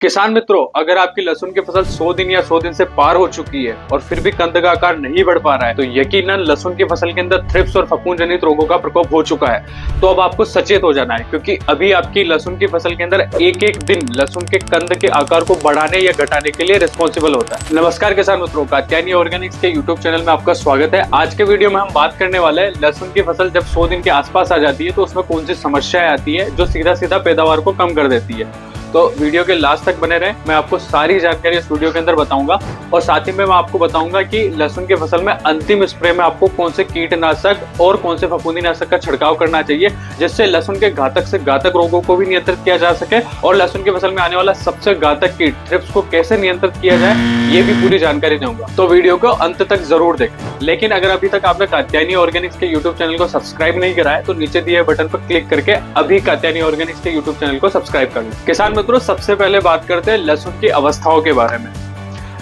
किसान मित्रों, अगर आपकी लहसुन की फसल 100 दिन या 100 दिन से पार हो चुकी है और फिर भी कंद का आकार नहीं बढ़ पा रहा है तो यकीनन लहसुन की फसल के अंदर थ्रिप्स और फफूंद जनित रोगों का प्रकोप हो चुका है। तो अब आपको सचेत हो जाना है, क्योंकि अभी आपकी लहसुन की फसल के अंदर एक एक दिन लहसुन के कंद के आकार को बढ़ाने या घटाने के लिए रिस्पॉन्सिबल होता है। नमस्कार किसान मित्रों, कात्यायनी ऑर्गेनिक्स के यूट्यूब चैनल में आपका स्वागत है। आज के वीडियो में हम बात करने वाले हैं लहसुन की फसल जब 100 दिन के आसपास आ जाती है तो उसमें कौन सी समस्याएं आती है जो सीधा सीधा पैदावार को कम कर देती है। तो वीडियो के लास्ट तक बने रहें, मैं आपको सारी जानकारी इस वीडियो के अंदर बताऊंगा और साथ ही में मैं आपको बताऊंगा कि लहसुन की फसल में अंतिम स्प्रे में आपको कौन से कीटनाशक और कौन से फफूंदीनाशक का छिड़काव करना चाहिए जिससे लहसुन के घातक से घातक रोगों को भी नियंत्रित किया जा सके और लहसुन की फसल में आने वाला सबसे घातक कीट थ्रिप्स को कैसे नियंत्रित किया जाए, ये भी पूरी जानकारी दूंगा। तो वीडियो को अंत तक जरूर देखें। लेकिन अगर अभी तक आपने कात्यायनी ऑर्गेनिक्स के यूट्यूब चैनल को सब्सक्राइब नहीं करा है तो नीचे दिए बटन पर क्लिक करके अभी कात्यायनी ऑर्गेनिक्स के यूट्यूब चैनल को सब्सक्राइब कर लें। किसान मित्रों, सबसे पहले बात करते हैं लहसुन की अवस्थाओं के बारे में।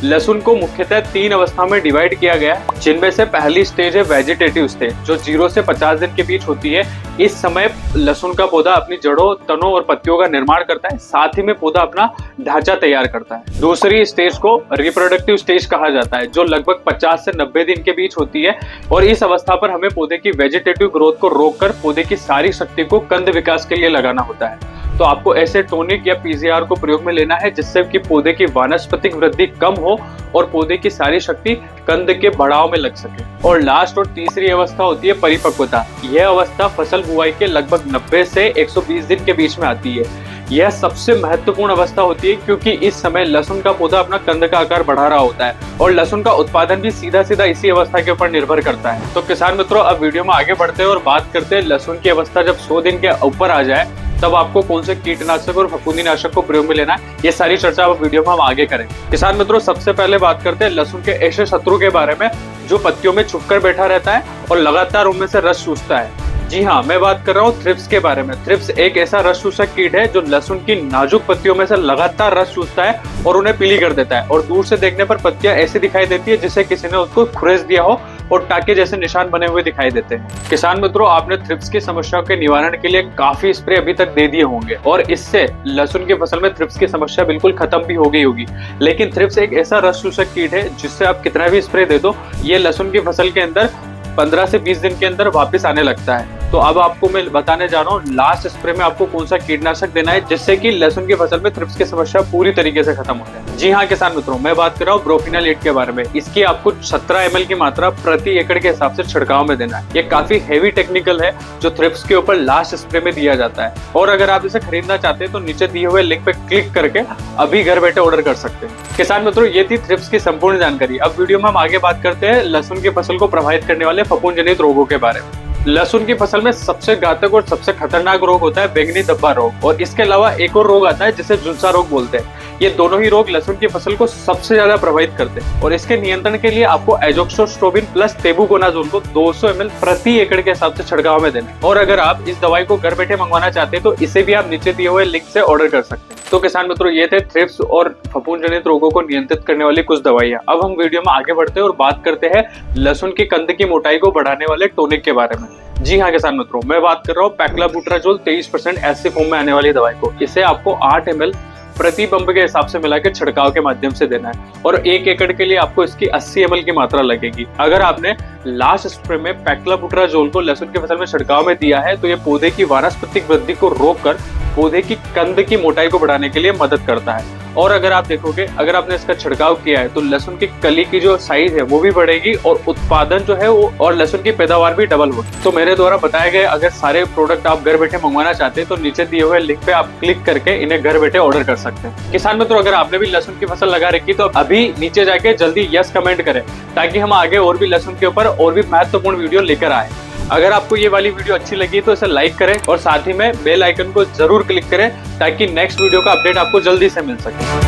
लहसुन को मुख्यतः 3 अवस्था में डिवाइड किया गया है, जिनमें से पहली स्टेज है वेजिटेटिव स्टेज, जो 0 से 50 दिन के बीच होती है। इस समय लहसुन का पौधा अपनी जड़ों, तनों और पत्तियों का निर्माण करता है, साथ ही में पौधा अपना ढांचा तैयार करता है। दूसरी स्टेज को रिप्रोडक्टिव स्टेज कहा जाता है, जो लगभग 50 से 90 दिन के बीच होती है और इस अवस्था पर हमें पौधे की वेजिटेटिव ग्रोथ को रोककर पौधे की सारी शक्ति को कंद विकास के लिए लगाना होता है। तो आपको ऐसे टोनिक या पीजीआर को प्रयोग में लेना है जिससे कि पौधे की वानस्पतिक वृद्धि कम हो और पौधे की सारी शक्ति कंद के बढ़ाव में लग सके। और लास्ट और तीसरी अवस्था होती है परिपक्वता। यह अवस्था फसल बुआई के लगभग 90 से 120 दिन के बीच में आती है। यह सबसे महत्वपूर्ण अवस्था होती है क्योंकि इस समय लहसुन का पौधा अपना कंद का आकार बढ़ा रहा होता है और लहसुन का उत्पादन भी सीधा सीधा इसी अवस्था के ऊपर निर्भर करता है। तो किसान मित्रों, अब वीडियो में आगे बढ़ते हैं और बात करते हैं लहसुन की अवस्था जब 100 दिन के ऊपर आ जाए तब आपको कौन से कीटनाशक और फफूंदीनाशक को प्रयोग में लेना है। ये सारी चर्चा अब वीडियो में हम आगे करेंगे। किसान मित्रों, सबसे पहले बात करते हैं लहसुन के ऐसे शत्रु के बारे में जो पत्तियों में छुपकर बैठा रहता है और लगातार उनमें से रस चूसता है। जी हाँ, मैं बात कर रहा हूँ थ्रिप्स के बारे में। थ्रिप्स एक ऐसा रस चूसक कीट है जो लहसुन की नाजुक पत्तियों में से लगातार रस चूसता है और उन्हें पीली कर देता है और दूर से देखने पर पत्तियां ऐसी दिखाई देती है जिसे किसी ने उसको खुरेस दिया हो और टाके जैसे निशान बने हुए दिखाई देते हैं। किसान मित्रों, आपने थ्रिप्स की समस्या के निवारण के लिए काफी स्प्रे अभी तक दे दिए होंगे और इससे लहसुन की फसल में थ्रिप्स की समस्या बिल्कुल खत्म भी हो गई होगी। लेकिन थ्रिप्स एक ऐसा रस चूसक कीट है जिससे आप कितना भी स्प्रे दे दो, ये लहसुन की फसल के अंदर 15 से 20 दिन के अंदर वापस आने लगता है। तो अब आपको मैं बताने जा रहा हूँ लास्ट स्प्रे में आपको कौन सा कीटनाशक देना है जिससे कि लहसुन की फसल में थ्रिप्स की समस्या पूरी तरीके से खत्म हो जाए। जी हाँ किसान मित्रों, मैं बात कर रहा हूँ ब्रोफिनाल 8 के बारे में। इसकी आपको 17 ml की मात्रा प्रति एकड़ के हिसाब से छिड़काव में देना है। ये काफी हेवी टेक्निकल है जो थ्रिप्स के ऊपर लास्ट स्प्रे में दिया जाता है और अगर आप इसे खरीदना चाहते हैं तो नीचे दिए हुए लिंक पे क्लिक करके अभी घर बैठे ऑर्डर कर सकते हैं। किसान मित्रों, ये थी थ्रिप्स की संपूर्ण जानकारी। अब वीडियो में हम आगे बात करते हैं लहसुन की फसल को प्रभावित करने वाले फफूंद जनित रोगों के बारे में। लहसुन की फसल में सबसे घातक और सबसे खतरनाक रोग होता है बैंगनी धब्बा रोग और इसके अलावा एक और रोग आता है जिसे झुलसा रोग बोलते हैं। ये दोनों ही रोग लहसुन की फसल को सबसे ज्यादा प्रभावित करते हैं और इसके नियंत्रण के लिए आपको एजोक्सोस्ट्रोबिन प्लस टेबुकोनाजोल को 200 ml प्रति एकड़ के हिसाब से छिड़काव में देना है। और अगर आप इस दवाई को घर बैठे मंगवाना चाहते हैं तो इसे भी आप नीचे दिए हुए लिंक से ऑर्डर कर सकते हैं। तो किसान मित्रों, ये थे थ्रिप्स और फफूंद जनित रोगों को नियंत्रित करने वाली कुछ दवाइयां। अब हम वीडियो में आगे बढ़ते हैं और बात करते हैं लहसुन की कंद की मोटाई को बढ़ाने वाले टॉनिक के बारे में। जी हाँ किसान मित्रों, मैं बात कर रहा हूँ पैक्लाबुट्राजोल 23% एससी फॉर्म में आने वाली दवाई को। इसे आपको 8 ml प्रति पंप के हिसाब से मिलाकर छिड़काव के माध्यम से देना है और 1 एकड़ के लिए आपको इसकी 80 ml की मात्रा लगेगी। अगर आपने लास्ट स्प्रे में पैक्लाबुट्राजोल को लहसुन की फसल में छिड़काव में दिया है तो ये पौधे की वानस्पतिक वृद्धि को रोककर पौधे की कंद की मोटाई को बढ़ाने के लिए मदद करता है। और अगर आप देखोगे, अगर आपने इसका छिड़काव किया है तो लहसुन की कली की जो साइज है वो भी बढ़ेगी और उत्पादन जो है वो और लहसुन की पैदावार भी डबल होगी। तो मेरे द्वारा बताए गए अगर सारे प्रोडक्ट आप घर बैठे मंगवाना चाहते हैं तो नीचे दिए हुए लिंक पे आप क्लिक करके इन्हें घर बैठे ऑर्डर कर सकते हैं। किसान मित्रों, अगर आपने भी लहसुन की फसल लगा रखी तो अभी नीचे जाके जल्दी यस कमेंट करें ताकि हम आगे और भी लहसुन के ऊपर और भी महत्वपूर्ण वीडियो लेकर आए। अगर आपको ये वाली वीडियो अच्छी लगी तो इसे लाइक करें और साथ ही में बेल आइकन को जरूर क्लिक करें ताकि नेक्स्ट वीडियो का अपडेट आपको जल्दी से मिल सके।